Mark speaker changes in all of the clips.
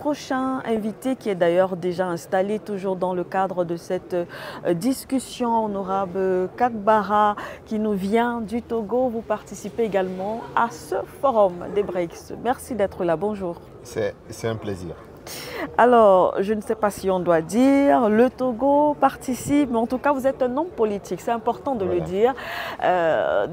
Speaker 1: prochain invité qui est d'ailleurs déjà installé toujours dans le cadre de cette discussion, honorable Kakbara, qui nous vient du Togo. Vous participez également à ce forum des BRICS. Merci d'être là. Bonjour.
Speaker 2: C'est un plaisir.
Speaker 1: Alors, je ne sais pas si on doit dire, le Togo participe, mais en tout cas, vous êtes un homme politique, c'est important de le dire,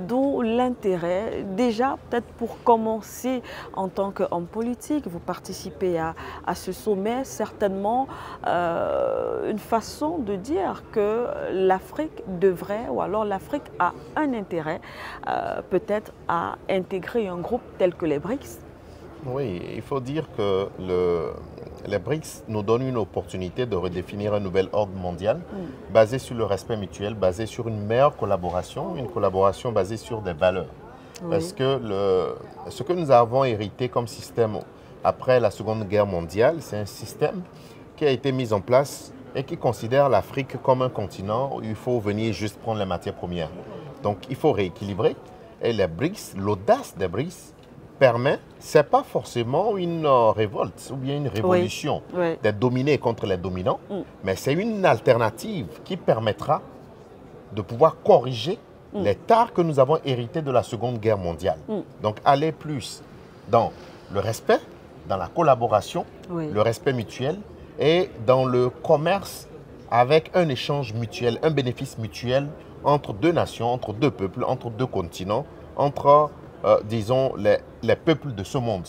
Speaker 1: d'où l'intérêt. Déjà, peut-être pour commencer en tant qu'homme politique, vous participez à ce sommet, certainement une façon de dire que l'Afrique devrait, ou alors l'Afrique a un intérêt peut-être à intégrer un groupe tel que les BRICS.
Speaker 2: Oui, il faut dire que les BRICS nous donnent une opportunité de redéfinir un nouvel ordre mondial basé sur le respect mutuel, basé sur une meilleure collaboration, une collaboration basée sur des valeurs. Oui. Parce que ce que nous avons hérité comme système après la Seconde Guerre mondiale, c'est un système qui a été mis en place et qui considère l'Afrique comme un continent où il faut venir juste prendre les matières premières. Donc il faut rééquilibrer. Et les BRICS, l'audace des BRICS, permet, ce n'est pas forcément une révolte ou bien une révolution des dominés contre les dominants, mais c'est une alternative qui permettra de pouvoir corriger les tares que nous avons hérités de la Seconde Guerre mondiale. Donc aller plus dans le respect, dans la collaboration, le respect mutuel et dans le commerce avec un échange mutuel, un bénéfice mutuel entre deux nations, entre deux peuples, entre deux continents, entre disons, les peuples de ce monde.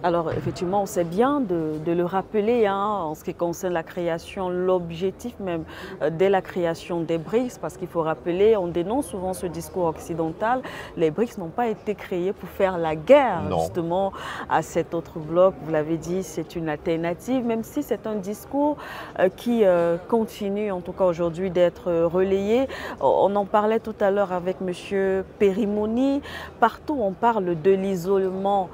Speaker 1: Alors, effectivement, c'est bien de le rappeler en ce qui concerne la création, l'objectif même dès la création des BRICS, parce qu'il faut rappeler, on dénonce souvent ce discours occidental, les BRICS n'ont pas été créés pour faire la guerre, justement, à cet autre bloc. Vous l'avez dit, c'est une alternative, même si c'est un discours qui continue, en tout cas aujourd'hui, d'être relayé. On en parlait tout à l'heure avec M. Perimoni. Partout, on parle de l'isolement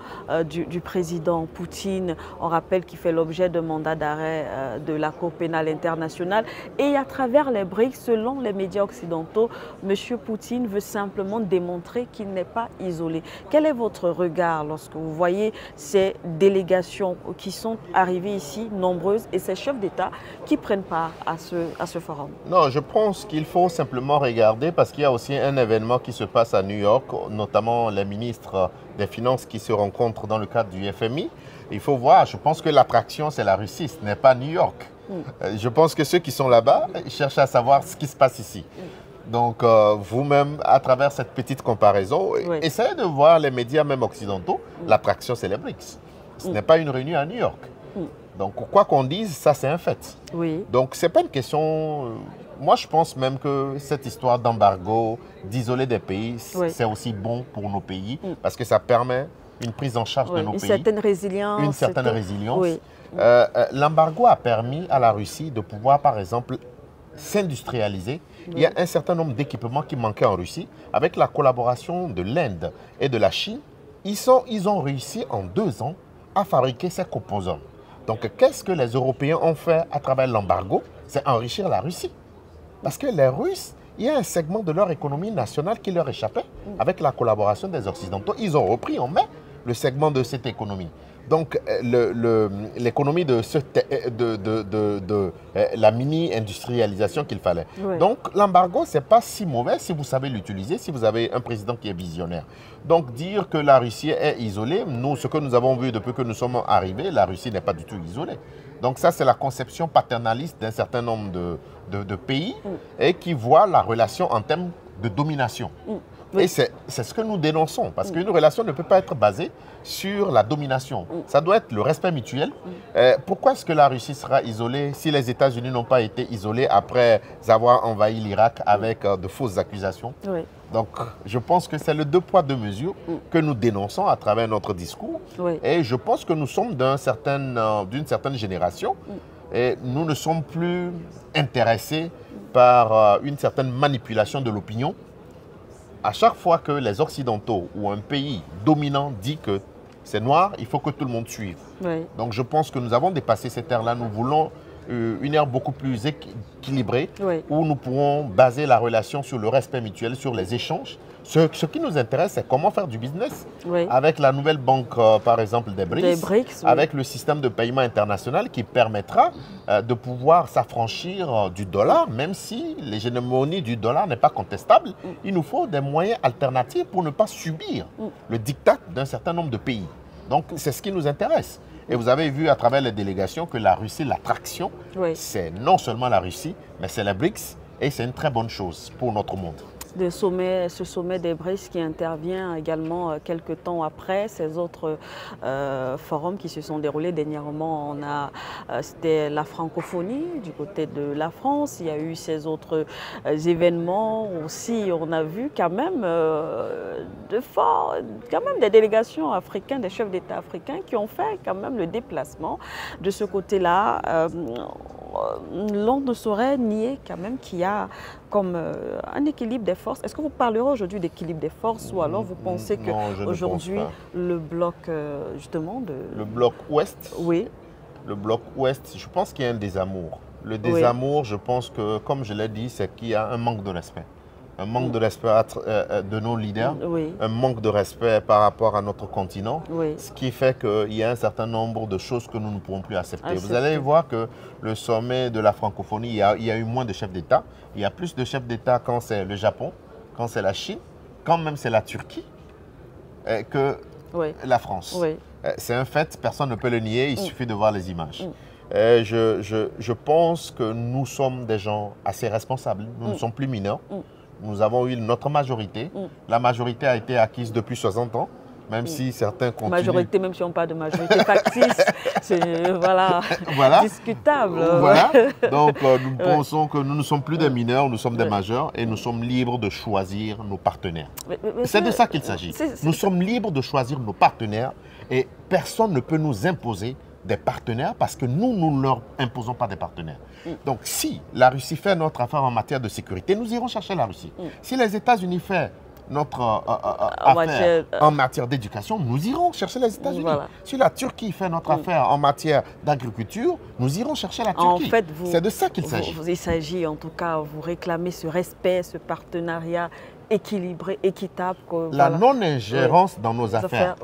Speaker 1: du président Poutine. On rappelle qu'il fait l'objet d'un mandat d'arrêt de la Cour pénale internationale. Et à travers les BRICS, selon les médias occidentaux, M. Poutine veut simplement démontrer qu'il n'est pas isolé. Quel est votre regard lorsque vous voyez ces délégations qui sont arrivées ici, nombreuses, et ces chefs d'État qui prennent part à ce forum?
Speaker 2: Non, je pense qu'il faut simplement regarder parce qu'il y a aussi un événement qui se passe à New York, notamment les ministres des Finances qui se rencontrent dans le cadre du FMI. Il faut voir, je pense que l'attraction, c'est la Russie, ce n'est pas New York. Je pense que ceux qui sont là-bas cherchent à savoir ce qui se passe ici. Donc, vous-même, à travers cette petite comparaison, essayez de voir les médias même occidentaux. L'attraction, c'est les BRICS. Ce n'est pas une réunion à New York. Donc, quoi qu'on dise, ça, c'est un fait. Donc, ce n'est pas une question... Moi, je pense même que cette histoire d'embargo, d'isoler des pays, c'est aussi bon pour nos pays parce que ça permet une prise en charge de nos pays.
Speaker 1: Une certaine résilience.
Speaker 2: Une certaine résilience. L'embargo a permis à la Russie de pouvoir, par exemple, s'industrialiser. Il y a un certain nombre d'équipements qui manquaient en Russie. Avec la collaboration de l'Inde et de la Chine, ils ont réussi en 2 ans à fabriquer ces composants. Donc, qu'est-ce que les Européens ont fait à travers l'embargo? C'est enrichir la Russie. Parce que les Russes, il y a un segment de leur économie nationale qui leur échappait. Avec la collaboration des Occidentaux, ils ont repris en main le segment de cette économie. Donc, l'économie de la mini-industrialisation qu'il fallait. Donc, l'embargo, ce n'est pas si mauvais si vous savez l'utiliser, si vous avez un président qui est visionnaire. Donc, dire que la Russie est isolée, nous, ce que nous avons vu depuis que nous sommes arrivés, la Russie n'est pas du tout isolée. Donc, ça, c'est la conception paternaliste d'un certain nombre de pays et qui voient la relation en termes de domination. Et c'est ce que nous dénonçons, parce qu'une relation ne peut pas être basée sur la domination. Ça doit être le respect mutuel. Pourquoi est-ce que la Russie sera isolée si les États-Unis n'ont pas été isolés après avoir envahi l'Irak avec de fausses accusations? Donc, je pense que c'est le 2 poids 2 mesures que nous dénonçons à travers notre discours. Et je pense que nous sommes d'une certaine génération et nous ne sommes plus intéressés par une certaine manipulation de l'opinion. À chaque fois que les Occidentaux ou un pays dominant dit que c'est noir, il faut que tout le monde suive. Donc je pense que nous avons dépassé cette ère-là. Nous voulons une ère beaucoup plus équilibrée,
Speaker 1: Oui.
Speaker 2: où nous pourrons baser la relation sur le respect mutuel, sur les échanges. Ce qui nous intéresse, c'est comment faire du business
Speaker 1: Oui.
Speaker 2: avec la nouvelle banque, par exemple, des BRICS,
Speaker 1: oui.
Speaker 2: avec le système de paiement international qui permettra de pouvoir s'affranchir du dollar, même si l'hégémonie du dollar n'est pas contestable. Il nous faut des moyens alternatifs pour ne pas subir le diktat d'un certain nombre de pays. Donc, c'est ce qui nous intéresse. Et vous avez vu à travers les délégations que la Russie, l'attraction, c'est non seulement la Russie, mais c'est les BRICS, et c'est une très bonne chose pour notre monde.
Speaker 1: Ce sommet des BRICS qui intervient également quelques temps après ces autres forums qui se sont déroulés dernièrement. C'était la francophonie du côté de la France. Il y a eu ces autres événements aussi. On a vu quand même des délégations africaines, des chefs d'État africains qui ont fait quand même le déplacement de ce côté-là. L'on ne saurait nier quand même qu'il y a comme un équilibre des forces. Est-ce que vous parlerez aujourd'hui d'équilibre des forces ou alors vous pensez qu'aujourd'hui le bloc justement de...
Speaker 2: Le bloc ouest.
Speaker 1: Oui.
Speaker 2: Le bloc ouest, je pense qu'il y a un désamour. Le désamour, je pense que, comme je l'ai dit, c'est qu'il y a un manque de respect. Un manque de respect de nos leaders, un manque de respect par rapport à notre continent, ce qui fait qu'il y a un certain nombre de choses que nous ne pourrons plus accepter. Vous allez voir que le sommet de la francophonie, il y a eu moins de chefs d'État. Il y a plus de chefs d'État quand c'est le Japon, quand c'est la Chine, quand même c'est la Turquie, que la France. C'est un fait, personne ne peut le nier, il suffit de voir les images. Je pense que nous sommes des gens assez responsables, nous ne sommes plus mineurs. Nous avons eu notre majorité. La majorité a été acquise depuis 60 ans, même si certains continuent.
Speaker 1: Majorité, même si on parle de majorité factice, c'est voilà, discutable.
Speaker 2: Voilà. Donc, nous pensons que nous ne sommes plus des mineurs, nous sommes des majeurs et nous sommes libres de choisir nos partenaires. C'est de ça qu'il s'agit. Nous sommes libres de choisir nos partenaires et personne ne peut nous imposer des partenaires parce que nous ne leur imposons pas des partenaires. Donc, si la Russie fait notre affaire en matière de sécurité, nous irons chercher la Russie. Si les États-Unis font notre affaire en matière d'éducation, nous irons chercher les États-Unis. Si la Turquie fait notre affaire en matière d'agriculture, nous irons chercher la Turquie. En fait, c'est de ça qu'il s'agit.
Speaker 1: Il s'agit, en tout cas, vous réclamez ce respect, ce partenariat équilibré, équitable.
Speaker 2: La non-ingérence dans nos affaires.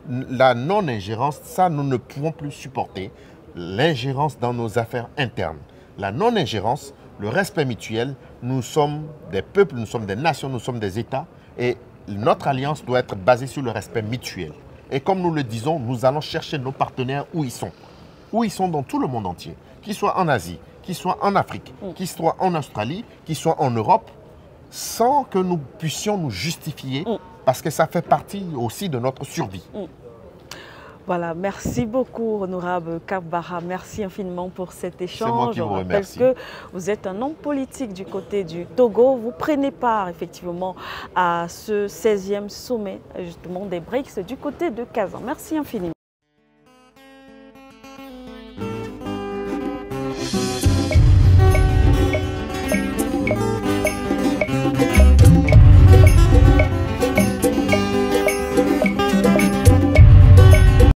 Speaker 2: La non-ingérence, ça, nous ne pouvons plus supporter l'ingérence dans nos affaires internes. La non-ingérence, le respect mutuel, nous sommes des peuples, nous sommes des nations, nous sommes des États et notre alliance doit être basée sur le respect mutuel. Et comme nous le disons, nous allons chercher nos partenaires où ils sont. Où ils sont dans tout le monde entier, qu'ils soient en Asie, qu'ils soient en Afrique, qu'ils soient en Australie, qu'ils soient en Europe, sans que nous puissions nous justifier parce que ça fait partie aussi de notre survie.
Speaker 1: Voilà, merci beaucoup Honorable Karbara, merci infiniment pour cet échange.
Speaker 2: C'est moi qui vous remercie.
Speaker 1: Je rappelle que vous êtes un homme politique du côté du Togo, vous prenez part effectivement à ce 16e sommet justement des BRICS du côté de Kazan. Merci infiniment.